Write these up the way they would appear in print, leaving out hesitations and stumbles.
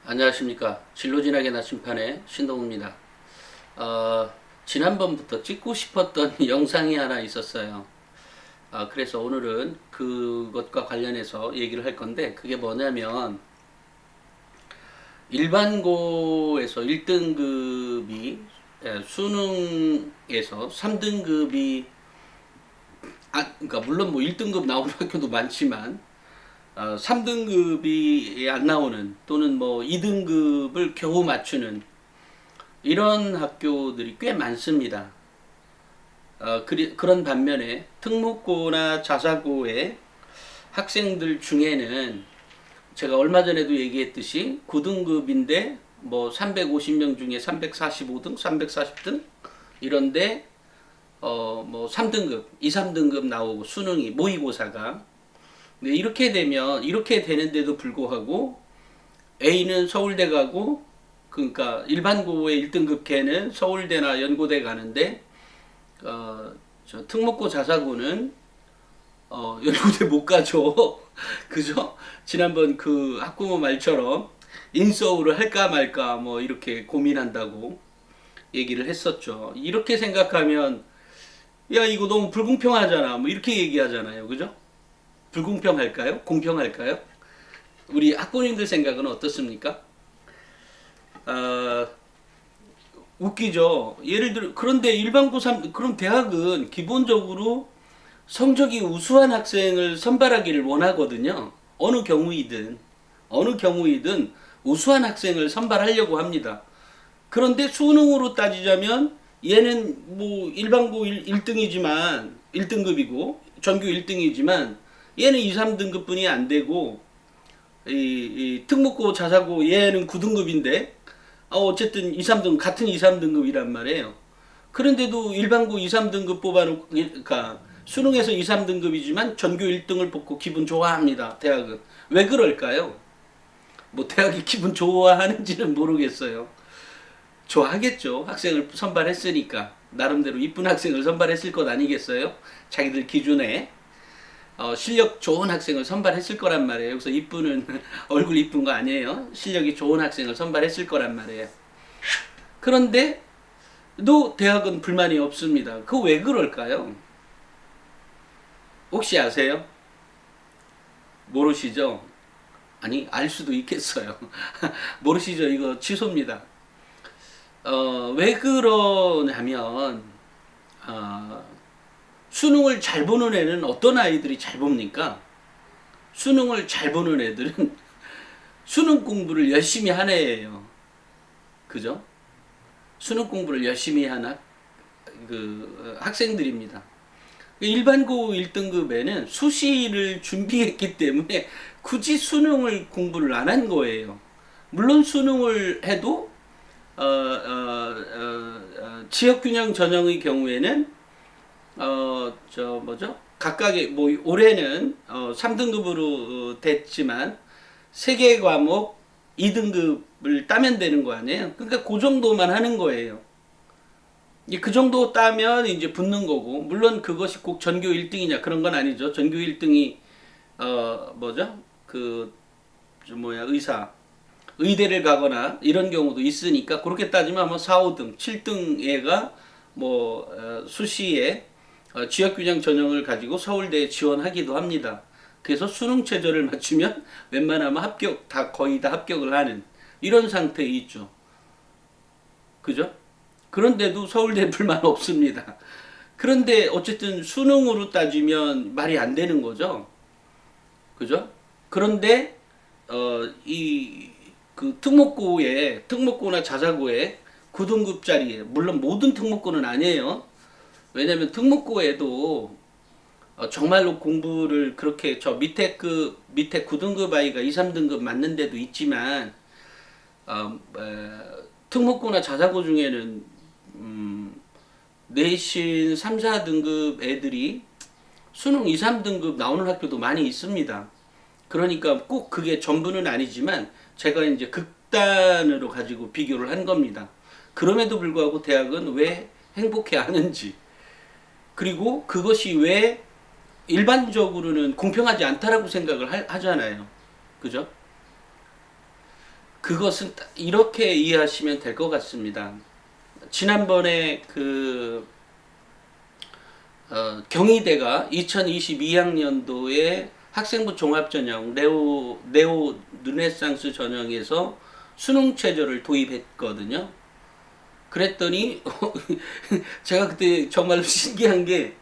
안녕하십니까. 진로진학의 나침판의 신동우입니다. 지난번부터 찍고 싶었던 영상이 하나 있었어요. 그래서 오늘은 그것과 관련해서 얘기를 할 건데, 그게 뭐냐면, 일반고에서 1등급이, 수능에서 3등급이, 그러니까 물론 뭐 1등급 나오는 학교도 많지만, 3등급이 안 나오는 또는 뭐 2등급을 겨우 맞추는 이런 학교들이 꽤 많습니다. 그런 반면에 특목고나 자사고의 학생들 중에는 제가 얼마 전에도 얘기했듯이 9등급인데 뭐 350명 중에 345등, 340등 이런데 뭐 3등급, 2, 3등급 나오고 수능이 모의고사가 네, 이렇게 되는데도 불구하고 A는 서울대 가고 그러니까 일반고의 1등급 걔는 서울대나 연고대 가는데 저 특목고 자사고는 연고대 못 가죠. 그죠? 지난번 그 학부모 말처럼 인서울을 할까 말까 뭐 이렇게 고민한다고 얘기를 했었죠. 이렇게 생각하면 야 이거 너무 불공평하잖아. 뭐 이렇게 얘기하잖아요. 그죠? 불공평할까요? 공평할까요? 우리 학부모님들 생각은 어떻습니까? 아, 웃기죠. 예를 들어 그런데 일반고 3 그럼 대학은 기본적으로 성적이 우수한 학생을 선발하기를 원하거든요. 어느 경우이든 우수한 학생을 선발하려고 합니다. 그런데 수능으로 따지자면 얘는 뭐 일반고 1등이지만 1등급이고 전교 1등이지만 얘는 2, 3등급뿐이 안 되고 이 특목고 자사고 얘는 9등급인데 어쨌든 2, 3등 같은 2, 3등급이란 말이에요. 그런데도 일반고 2, 3등급 뽑아놓고 그러니까 수능에서 2, 3등급이지만 전교 1등을 뽑고 기분 좋아합니다. 대학은 왜 그럴까요? 뭐 대학이 기분 좋아하는지는 모르겠어요. 좋아하겠죠. 학생을 선발했으니까 나름대로 이쁜 학생을 선발했을 것 아니겠어요? 자기들 기준에 실력 좋은 학생을 선발했을 거란 말이에요. 여기서 이쁘는 얼굴 이쁜 거 아니에요. 실력이 좋은 학생을 선발했을 거란 말이에요. 그런데 또 대학은 불만이 없습니다. 그거 왜 그럴까요? 혹시 아세요? 모르시죠? 아니 알 수도 있겠어요. 모르시죠? 이거 취소입니다. 왜 그러냐면 어, 수능을 잘 보는 애는 어떤 아이들이 잘 봅니까? 수능을 잘 보는 애들은 수능 공부를 열심히 한 애예요. 그죠? 수능 공부를 열심히 한 학생들입니다. 일반고 1등급에는 수시를 준비했기 때문에 굳이 수능을 공부를 안 한 거예요. 물론 수능을 해도 지역균형 전형의 경우에는 저 뭐죠? 각각의 뭐 올해는 3등급으로 됐지만 세 개 과목 2등급을 따면 되는 거 아니에요? 그러니까 그 정도만 하는 거예요. 그 정도 따면 이제 붙는 거고 물론 그것이 꼭 전교 1등이냐 그런 건 아니죠. 전교 1등이 뭐죠? 의대를 가거나 이런 경우도 있으니까 그렇게 따지면 뭐 4, 5등, 7등 애가 뭐 수시에 지역균형 전형을 가지고 서울대에 지원하기도 합니다. 그래서 수능 최저를 맞추면 웬만하면 거의 다 합격을 하는 이런 상태에 있죠. 그죠? 그런데도 서울대 불만 없습니다. 그런데 어쨌든 수능으로 따지면 말이 안 되는 거죠. 그죠? 그런데 그 특목고나 자사고에 9등급짜리 물론 모든 특목고는 아니에요. 왜냐면 특목고에도 정말로 공부를 그렇게 저 밑에 9등급 아이가 2, 3등급 맞는 데도 있지만 특목고나 자사고 중에는 내신 3, 4등급 애들이 수능 2, 3등급 나오는 학교도 많이 있습니다. 그러니까 꼭 그게 전부는 아니지만 제가 이제 극단으로 가지고 비교를 한 겁니다. 그럼에도 불구하고 대학은 왜 행복해 하는지 그리고 그것이 왜 일반적으로는 공평하지 않다라고 생각을 하잖아요. 그죠? 그것은 이렇게 이해하시면 될 것 같습니다. 지난번에 경희대가 2022학년도에 학생부 종합전형 네오 르네상스 전형에서 수능 체제를 도입했거든요. 그랬더니 제가 그때 정말로 신기한 게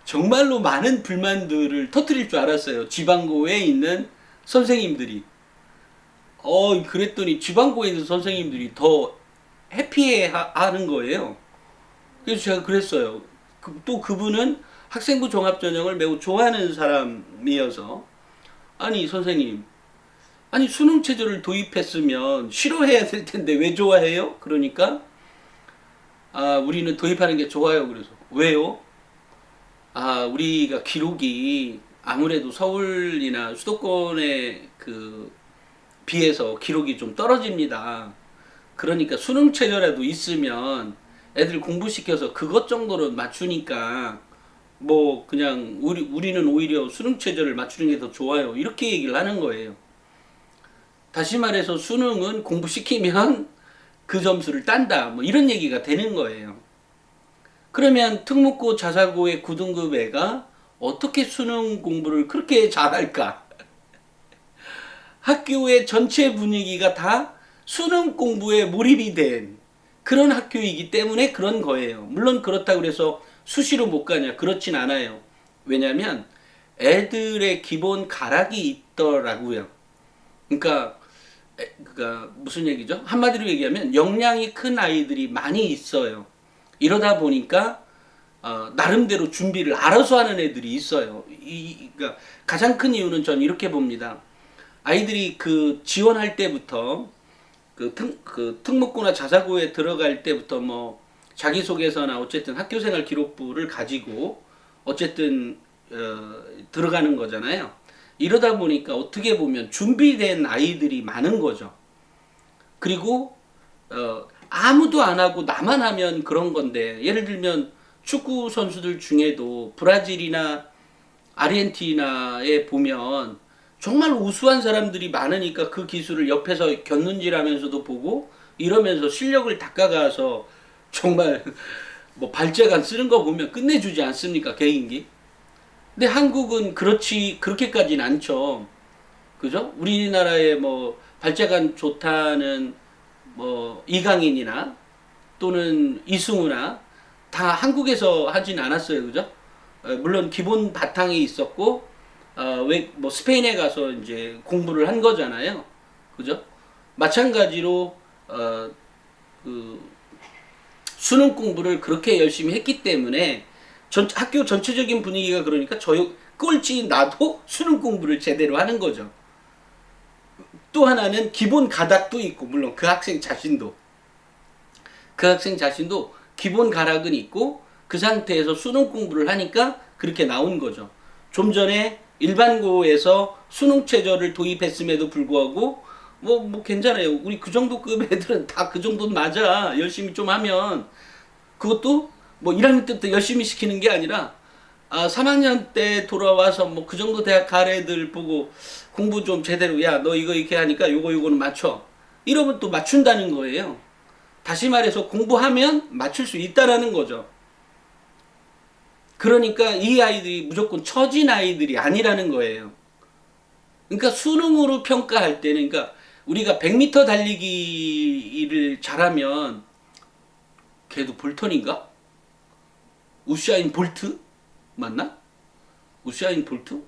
정말로 많은 불만들을 터뜨릴 줄 알았어요. 지방고에 있는 선생님들이. 그랬더니 지방고에 있는 선생님들이 더 해피해 하는 거예요. 그래서 제가 그랬어요. 또 그분은 학생부 종합전형을 매우 좋아하는 사람이어서, 아니 선생님, 아니 수능 체제를 도입했으면 싫어해야 될 텐데 왜 좋아해요? 그러니까 우리는 도입하는 게 좋아요. 그래서 왜요? 우리가 기록이 아무래도 서울이나 수도권에 비해서 기록이 좀 떨어집니다. 그러니까 수능 체제라도 있으면 애들 공부시켜서 그것 정도는 맞추니까 뭐 그냥 우리는 오히려 수능 체제를 맞추는 게 더 좋아요. 이렇게 얘기를 하는 거예요. 다시 말해서 수능은 공부시키면 그 점수를 딴다. 뭐 이런 얘기가 되는 거예요. 그러면 특목고 자사고의 9등급 애가 어떻게 수능 공부를 그렇게 잘할까? 학교의 전체 분위기가 다 수능 공부에 몰입이 된 그런 학교이기 때문에 그런 거예요. 물론 그렇다고 해서 수시로 못 가냐? 그렇진 않아요. 왜냐면 애들의 기본 가락이 있더라고요. 그러니까 무슨 얘기죠? 한마디로 얘기하면 역량이 큰 아이들이 많이 있어요. 이러다 보니까 나름대로 준비를 알아서 하는 애들이 있어요. 그러니까 가장 큰 이유는 전 이렇게 봅니다. 아이들이 지원할 때부터 특목고나 자사고에 들어갈 때부터 뭐 자기소개서나 어쨌든 학교생활 기록부를 가지고 어쨌든 들어가는 거잖아요. 이러다 보니까 어떻게 보면 준비된 아이들이 많은 거죠. 그리고 아무도 안 하고 나만 하면 그런 건데, 예를 들면 축구 선수들 중에도 브라질이나 아르헨티나에 보면 정말 우수한 사람들이 많으니까 그 기술을 옆에서 곁눈질하면서도 보고 이러면서 실력을 닦아가서 정말 뭐 발재간 쓰는 거 보면 끝내주지 않습니까? 개인기. 근데 한국은 그렇게까지는 않죠. 그죠? 우리나라에 뭐 발재간 좋다는 뭐 이강인이나 또는 이승우나 다 한국에서 하진 않았어요. 그죠? 물론 기본 바탕이 있었고 왜 뭐 스페인에 가서 이제 공부를 한 거잖아요. 그죠? 마찬가지로 수능 공부를 그렇게 열심히 했기 때문에 학교 전체적인 분위기가 그러니까 꼴찌 나도 수능 공부를 제대로 하는 거죠. 또 하나는 기본 가닥도 있고, 물론 그 학생 자신도 기본 가락은 있고 그 상태에서 수능 공부를 하니까 그렇게 나온 거죠. 좀 전에 일반고에서 수능 체제를 도입했음에도 불구하고 뭐 괜찮아요. 우리 그 정도 급 애들은 다 그 정도는 맞아. 열심히 좀 하면. 그것도 뭐 1학년 때부터 열심히 시키는 게 아니라 3학년 때 돌아와서 뭐 그 정도 대학 갈 애들 보고 공부 좀 제대로, 야 너 이거 이렇게 하니까 요거는 맞춰. 이러면 또 맞춘다는 거예요. 다시 말해서 공부하면 맞출 수 있다라는 거죠. 그러니까 이 아이들이 무조건 처진 아이들이 아니라는 거예요. 그러니까 수능으로 평가할 때는, 그러니까 우리가 100m 달리기를 잘하면 걔도 볼턴인가? 우사인 볼트? 맞나? 우사인 볼트?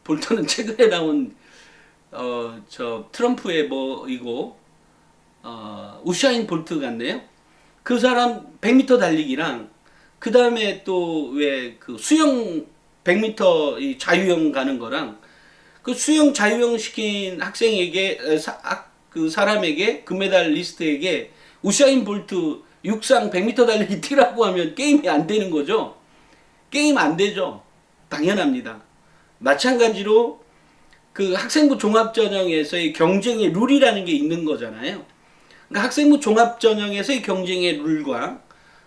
볼턴은 최근에 나온 트럼프의 우사인 볼트 같네요. 그 사람 100m 달리기랑 그 다음에 또 왜 수영 100m 이 자유형 가는 거랑 그 수영 자유형 시킨 학생에게 그 사람에게 금메달리스트에게 우사인 볼트 육상 100m 달리기 뛰라고 하면 게임이 안 되는 거죠. 게임 안 되죠. 당연합니다. 마찬가지로 그 학생부 종합전형에서의 경쟁의 룰이라는 게 있는 거잖아요. 그러니까 학생부 종합전형에서의 경쟁의 룰과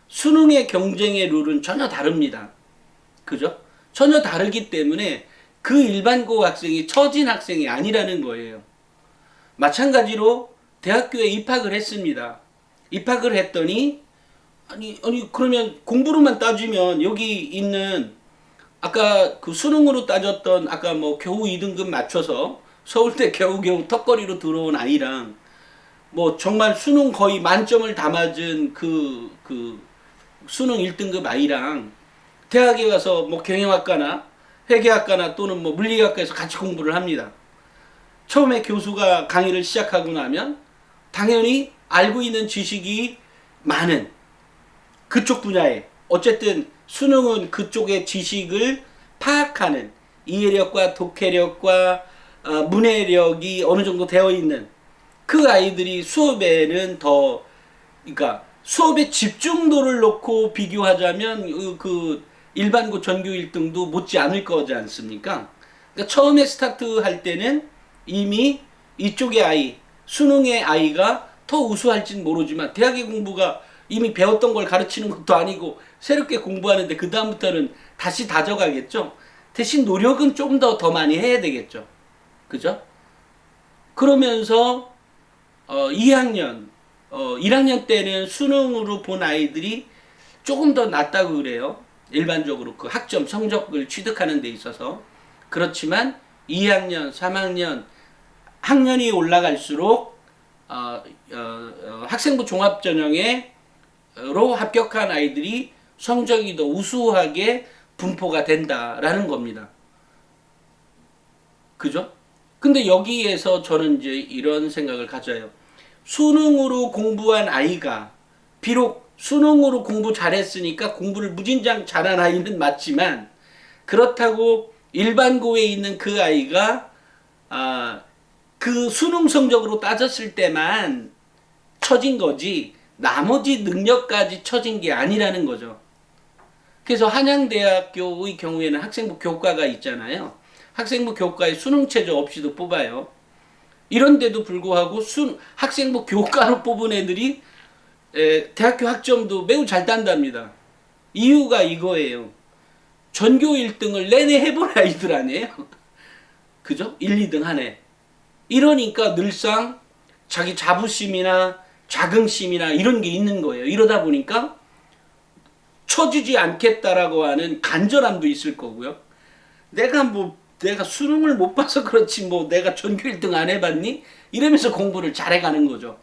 수능의 경쟁의 룰은 전혀 다릅니다. 그죠? 전혀 다르기 때문에 그 일반고 학생이 처진 학생이 아니라는 거예요. 마찬가지로 대학교에 입학을 했습니다. 입학을 했더니 아니 그러면 공부로만 따지면 여기 있는 아까 그 수능으로 따졌던 아까 뭐 겨우 2등급 맞춰서 서울대 겨우겨우 턱걸이로 들어온 아이랑 뭐 정말 수능 거의 만점을 다 맞은 그 수능 1등급 아이랑 대학에 가서 뭐 경영학과나 회계학과나 또는 뭐 물리학과에서 같이 공부를 합니다. 처음에 교수가 강의를 시작하고 나면 당연히 알고 있는 지식이 많은 그쪽 분야에 어쨌든 수능은 그쪽의 지식을 파악하는 이해력과 독해력과 문해력이 어느 정도 되어 있는 그 아이들이 수업에는 더 그러니까 수업의 집중도를 놓고 비교하자면 그 일반고 전교 1등도 못지 않을 거지 않습니까? 그러니까 처음에 스타트할 때는 이미 이쪽의 아이, 수능의 아이가 더 우수할진 모르지만 대학의 공부가 이미 배웠던 걸 가르치는 것도 아니고 새롭게 공부하는데 그 다음부터는 다시 다져가겠죠. 대신 노력은 좀 더 많이 해야 되겠죠. 그죠? 그러면서 2학년, 1학년 때는 수능으로 본 아이들이 조금 더 낫다고 그래요. 일반적으로 그 학점, 성적을 취득하는 데 있어서. 그렇지만 2학년, 3학년, 학년이 올라갈수록 학생부 종합전형으로 합격한 아이들이 성적이 더 우수하게 분포가 된다라는 겁니다. 그죠? 근데 여기에서 저는 이제 이런 생각을 가져요. 수능으로 공부한 아이가 비록 수능으로 공부 잘했으니까 공부를 무진장 잘한 아이는 맞지만 그렇다고 일반고에 있는 그 아이가 그 수능 성적으로 따졌을 때만 처진 거지 나머지 능력까지 처진 게 아니라는 거죠. 그래서 한양대학교의 경우에는 학생부 교과가 있잖아요. 학생부 교과에 수능 최저 없이도 뽑아요. 이런데도 불구하고 학생부 교과로 뽑은 애들이 대학교 학점도 매우 잘 딴답니다. 이유가 이거예요. 전교 1등을 내내 해본 아이들 아니에요? 그죠? 1, 2등 하네. 이러니까 늘상 자기 자부심이나 자긍심이나 이런 게 있는 거예요. 이러다 보니까 쳐지지 않겠다라고 하는 간절함도 있을 거고요. 내가 수능을 못 봐서 그렇지 뭐 내가 전교 1등 안 해봤니? 이러면서 공부를 잘해가는 거죠.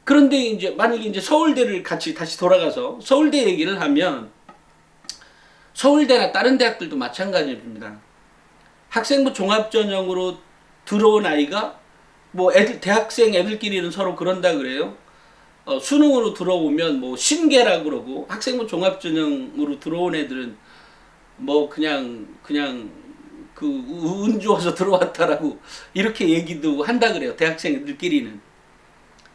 그런데 이제 만약에 이제 서울대를 같이 다시 돌아가서 서울대 얘기를 하면 서울대나 다른 대학들도 마찬가지입니다. 학생부 종합전형으로 들어온 아이가 뭐 대학생 애들끼리는 서로 그런다 그래요. 수능으로 들어오면 뭐 신계라 그러고 학생부 종합전형으로 들어온 애들은 뭐 그냥 그 운 좋아서 들어왔다라고 이렇게 얘기도 한다 그래요. 대학생 애들끼리는.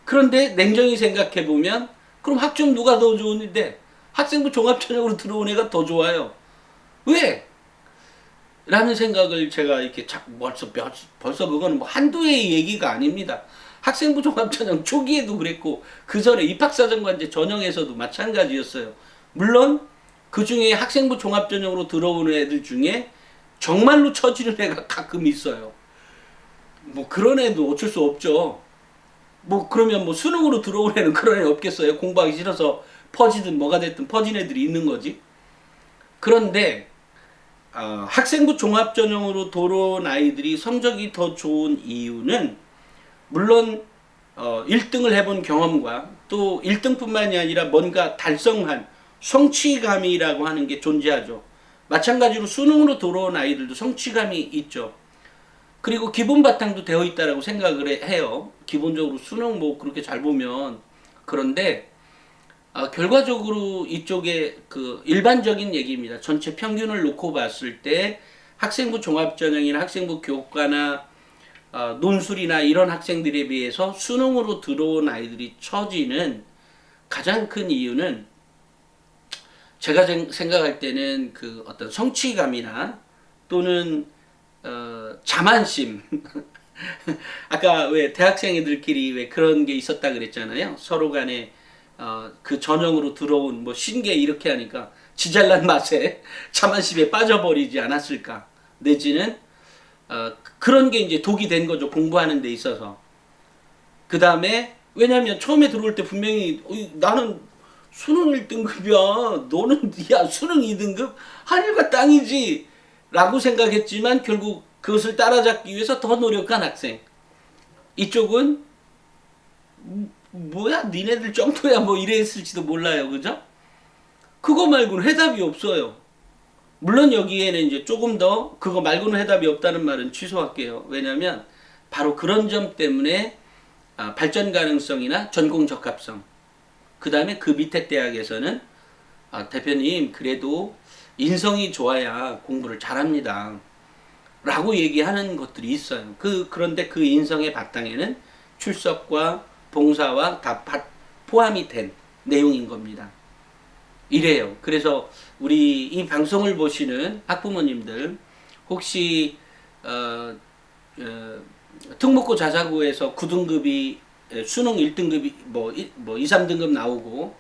그런데 냉정히 생각해 보면 그럼 학점 누가 더 좋은데 학생부 종합전형으로 들어온 애가 더 좋아요. 왜? 라는 생각을 제가 이렇게 벌써 그거는 뭐 한두의 얘기가 아닙니다. 학생부 종합전형 초기에도 그랬고 그 전에 입학사정관제 전형에서도 마찬가지였어요. 물론 그 중에 학생부 종합전형으로 들어오는 애들 중에 정말로 처지는 애가 가끔 있어요. 뭐 그런 애도 어쩔 수 없죠. 뭐 그러면 뭐 수능으로 들어온 애는 그런 애 없겠어요. 공부하기 싫어서 퍼지든 뭐가 됐든 퍼진 애들이 있는 거지. 그런데 학생부 종합전형으로 들어온 아이들이 성적이 더 좋은 이유는 물론 1등을 해본 경험과 또 1등뿐만이 아니라 뭔가 달성한 성취감이라고 하는 게 존재하죠. 마찬가지로 수능으로 들어온 아이들도 성취감이 있죠. 그리고 기본 바탕도 되어 있다라고 생각을 해요. 기본적으로 수능 뭐 그렇게 잘 보면. 그런데 결과적으로 이쪽에 그 일반적인 얘기입니다. 전체 평균을 놓고 봤을 때 학생부 종합전형이나 학생부 교과나 논술이나 이런 학생들에 비해서 수능으로 들어온 아이들이 처지는 가장 큰 이유는 제가 생각할 때는 그 어떤 성취감이나 또는 자만심 아까 왜 대학생애들끼리 왜 그런 게 있었다 그랬잖아요. 서로 간에 그 전형으로 들어온 뭐 신계 이렇게 하니까 지잘난 맛에 자만심에 빠져버리지 않았을까. 내지는 그런 게 이제 독이 된 거죠. 공부하는 데 있어서. 그 다음에 왜냐하면 처음에 들어올 때 분명히 나는 수능 1등급이야. 너는 야 수능 2등급 하늘과 땅이지 라고 생각했지만 결국 그것을 따라잡기 위해서 더 노력한 학생. 이쪽은 뭐야 니네들 정도야 뭐 이랬을지도 몰라요. 그죠? 그거 말고는 해답이 없어요. 물론 여기에는 이제 조금 더 그거 말고는 해답이 없다는 말은 취소할게요. 왜냐하면 바로 그런 점 때문에 발전 가능성이나 전공 적합성, 그 다음에 그 밑에 대학에서는 대표님 그래도 인성이 좋아야 공부를 잘합니다 라고 얘기하는 것들이 있어요. 그런데 그 인성의 바탕에는 출석과 봉사와 다 포함이 된 내용인 겁니다. 이래요. 그래서 우리 이 방송을 보시는 학부모님들 혹시 특목고 자사고에서 9등급이 수능 1등급이 뭐 2, 3등급 나오고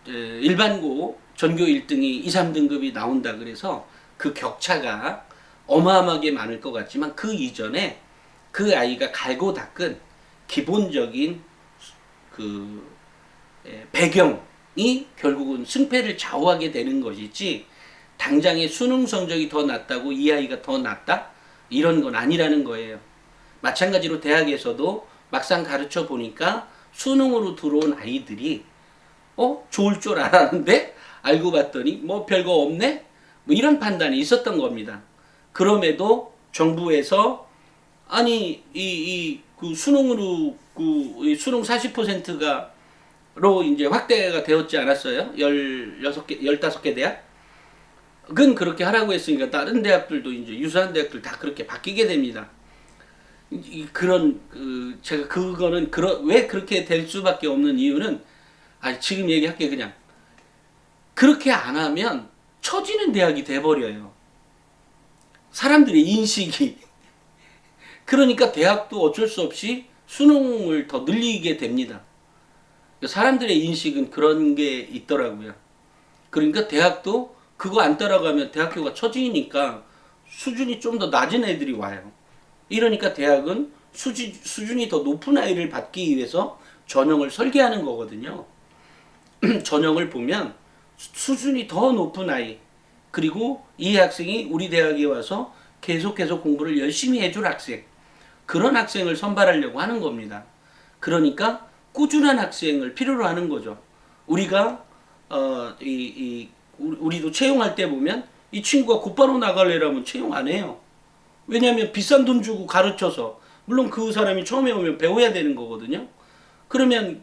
일반고 전교 1등이 2, 3등급이 나온다 그래서 그 격차가 어마어마하게 많을 것 같지만 그 이전에 그 아이가 갈고 닦은 기본적인 배경이 결국은 승패를 좌우하게 되는 것이지 당장의 수능 성적이 더 낮다고 이 아이가 더 낫다? 이런 건 아니라는 거예요. 마찬가지로 대학에서도 막상 가르쳐 보니까 수능으로 들어온 아이들이 좋을 줄 알았는데 알고 봤더니 뭐 별거 없네? 뭐 이런 판단이 있었던 겁니다. 그럼에도 정부에서 아니 그 수능으로 수능 40%로 이제 확대가 되었지 않았어요? 16개, 15개 대학? 그건 그렇게 하라고 했으니까 다른 대학들도 이제 유사한 대학들 다 그렇게 바뀌게 됩니다. 제가 그거는 왜 그렇게 될 수밖에 없는 이유는 지금 얘기할게 그냥 그렇게 안 하면 처지는 대학이 돼버려요. 사람들의 인식이. 그러니까 대학도 어쩔 수 없이 수능을 더 늘리게 됩니다. 사람들의 인식은 그런 게 있더라고요. 그러니까 대학도 그거 안 따라가면 대학교가 처지니까 수준이 좀 더 낮은 애들이 와요. 이러니까 대학은 수준이 더 높은 아이를 받기 위해서 전형을 설계하는 거거든요. 전형을 보면 수준이 더 높은 아이, 그리고 이 학생이 우리 대학에 와서 계속해서 공부를 열심히 해줄 학생, 그런 학생을 선발하려고 하는 겁니다. 그러니까 꾸준한 학생을 필요로 하는 거죠. 우리가 우리도 채용할 때 보면 이 친구가 곧바로 나갈래라면 채용 안 해요. 왜냐하면 비싼 돈 주고 가르쳐서, 물론 그 사람이 처음에 오면 배워야 되는 거거든요. 그러면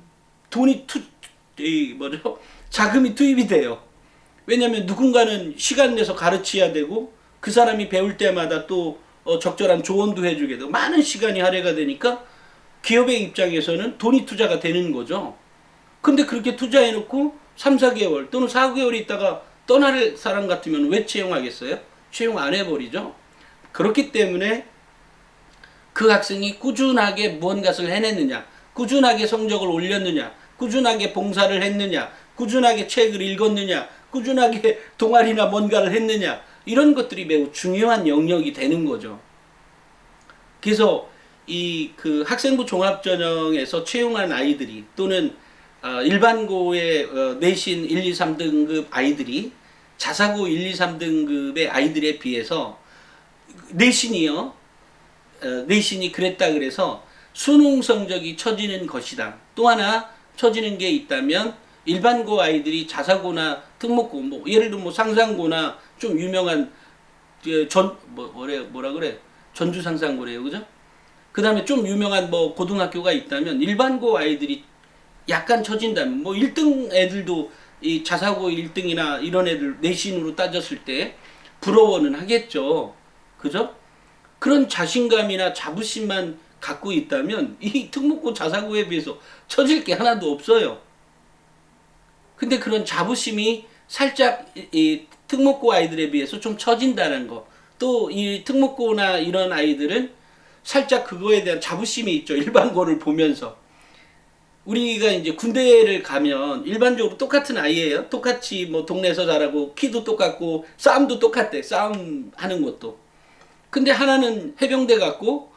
자금이 투입이 돼요. 왜냐하면 누군가는 시간 내서 가르쳐야 되고 그 사람이 배울 때마다 또 적절한 조언도 해주게 되고 많은 시간이 할애가 되니까 기업의 입장에서는 돈이 투자가 되는 거죠. 근데 그렇게 투자해놓고 3, 4개월 또는 4개월 있다가 떠날 사람 같으면 왜 채용하겠어요? 채용 안 해버리죠. 그렇기 때문에 그 학생이 꾸준하게 무언가를 해냈느냐, 꾸준하게 성적을 올렸느냐, 꾸준하게 봉사를 했느냐, 꾸준하게 책을 읽었느냐, 꾸준하게 동아리나 뭔가를 했느냐, 이런 것들이 매우 중요한 영역이 되는 거죠. 그래서 그 학생부 종합전형에서 채용한 아이들이 또는 일반고의 내신 1, 2, 3등급 아이들이 자사고 1, 2, 3등급의 아이들에 비해서 내신이 그랬다 그래서 수능 성적이 처지는 것이다. 또 하나 처지는 게 있다면 일반고 아이들이 자사고나 특목고, 뭐 예를 들면 상상고나 좀 유명한 전주 상상고래요, 그죠? 그 다음에 좀 유명한 고등학교가 있다면 일반고 아이들이 약간 처진다면 1등 애들도 이 자사고 1등이나 이런 애들 내신으로 따졌을 때 부러워는 하겠죠. 그죠? 그런 자신감이나 자부심만 갖고 있다면 이 특목고 자사고에 비해서 처질 게 하나도 없어요. 근데 그런 자부심이 살짝 이 특목고 아이들에 비해서 좀 처진다는 거. 또 이 특목고나 이런 아이들은 살짝 그거에 대한 자부심이 있죠. 일반고를 보면서. 우리가 이제 군대를 가면 일반적으로 똑같은 아이예요. 똑같이 동네에서 자라고 키도 똑같고 싸움도 똑같대. 싸움 하는 것도. 근데 하나는 해병대 갔고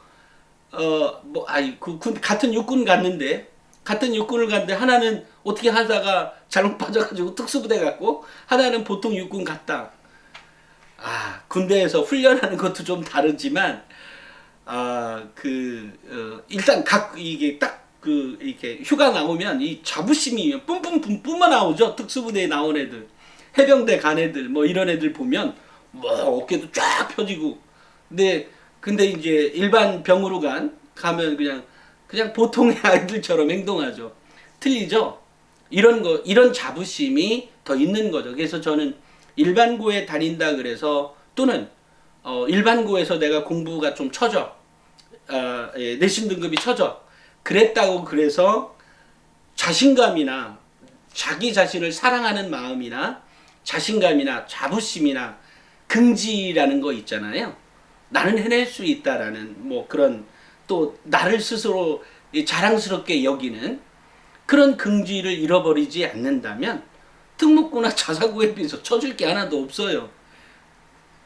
같은 육군 갔는데 같은 육군을 갔는데 하나는 어떻게 하다가 잘못 빠져가지고 특수부대 갔고 하나는 보통 육군 갔다. 군대에서 훈련하는 것도 좀 다르지만 일단 이게 딱 이렇게 휴가 나오면 이 자부심이 뿜뿜 뿜어 나오죠. 특수부대에 나온 애들, 해병대 간 애들, 뭐 이런 애들 보면 뭐 어깨도 쫙 펴지고. 근데 이제 일반 병으로 가면 그냥 보통의 아이들처럼 행동하죠. 틀리죠? 이런 자부심이 더 있는 거죠. 그래서 저는 일반고에 다닌다 그래서 또는 일반고에서 내가 공부가 좀 처져. 내신 등급이 처져. 그랬다고 그래서 자신감이나 자기 자신을 사랑하는 마음이나 자신감이나 자부심이나 긍지라는 거 있잖아요. 나는 해낼 수 있다라는 뭐 그런 또 나를 스스로 자랑스럽게 여기는 그런 긍지를 잃어버리지 않는다면 특목고나 자사고에 비해서 쳐줄 게 하나도 없어요.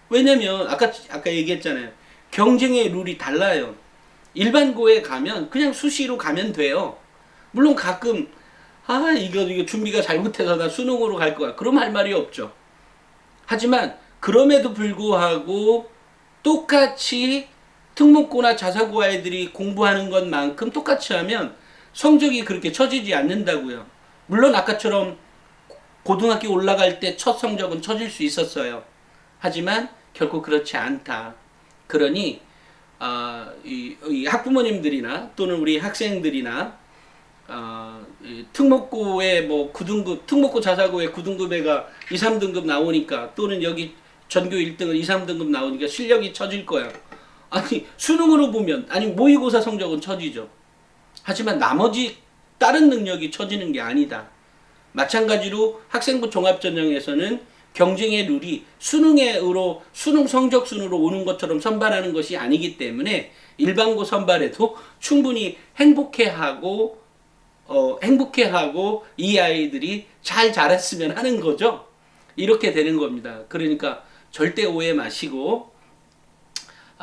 왜냐면 아까 얘기했잖아요. 경쟁의 룰이 달라요. 일반고에 가면 그냥 수시로 가면 돼요. 물론 가끔 이거 준비가 잘못해서 나 수능으로 갈 거야. 그럼 할 말이 없죠. 하지만 그럼에도 불구하고 똑같이 특목고나 자사고 아이들이 공부하는 것만큼 똑같이 하면 성적이 그렇게 처지지 않는다고요. 물론 아까처럼 고등학교 올라갈 때 첫 성적은 처질 수 있었어요. 하지만 결코 그렇지 않다. 그러니 이 학부모님들이나 또는 우리 학생들이나 특목고에 뭐 9등급, 특목고 자사고에 9등급에가 2, 3등급 나오니까 또는 여기 전교 1등은 2, 3등급 나오니까 실력이 처질 거야. 아니 수능으로 보면 모의고사 성적은 처지죠. 하지만 나머지 다른 능력이 처지는 게 아니다. 마찬가지로 학생부 종합전형에서는 경쟁의 룰이 수능 성적 순으로 오는 것처럼 선발하는 것이 아니기 때문에 일반고 선발에도 충분히 행복해하고 이 아이들이 잘 자랐으면 하는 거죠. 이렇게 되는 겁니다. 그러니까 절대 오해 마시고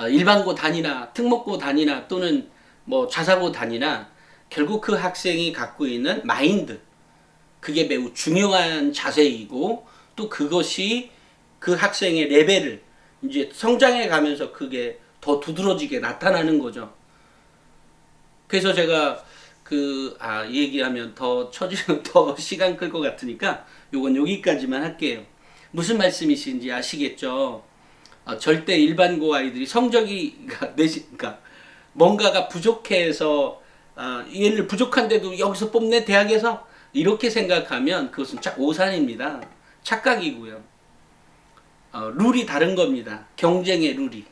일반고 다니나 특목고 다니나 또는 뭐 자사고 다니나 결국 그 학생이 갖고 있는 마인드, 그게 매우 중요한 자세이고 또 그것이 그 학생의 레벨을 이제 성장해 가면서 그게 더 두드러지게 나타나는 거죠. 그래서 제가 얘기하면 더 시간 끌 것 같으니까 요건 여기까지만 할게요. 무슨 말씀이신지 아시겠죠? 절대 일반고 아이들이 성적이 그러니까 뭔가가 부족해서 얘를 부족한데도 여기서 뽑네 대학에서 이렇게 생각하면 그것은 오산입니다. 착각이고요. 룰이 다른 겁니다. 경쟁의 룰이.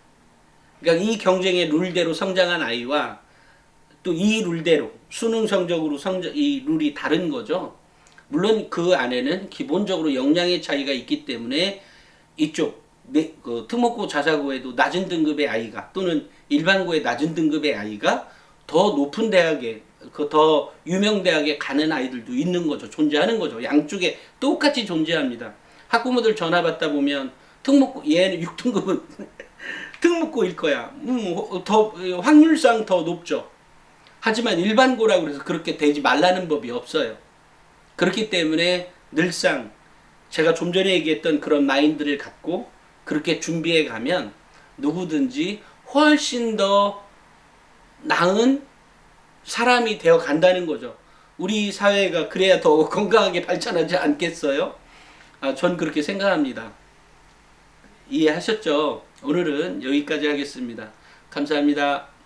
그러니까 이 경쟁의 룰대로 성장한 아이와 또 이 룰대로 수능 성적으로 이 룰이 다른 거죠. 물론 그 안에는 기본적으로 역량의 차이가 있기 때문에 이쪽 특목고 자사고에도 낮은 등급의 아이가 또는 일반고의 낮은 등급의 아이가 더 높은 대학에 더 유명 대학에 가는 아이들도 있는 거죠. 존재하는 거죠. 양쪽에 똑같이 존재합니다. 학부모들 전화 받다 보면 특목고 얘는 6등급은 특목고일 거야. 더 확률상 더 높죠. 하지만 일반고라고 해서 그렇게 되지 말라는 법이 없어요. 그렇기 때문에 늘상 제가 좀 전에 얘기했던 그런 마인드를 갖고 그렇게 준비해 가면 누구든지 훨씬 더 나은 사람이 되어 간다는 거죠. 우리 사회가 그래야 더 건강하게 발전하지 않겠어요? 전 그렇게 생각합니다. 이해하셨죠? 오늘은 여기까지 하겠습니다. 감사합니다.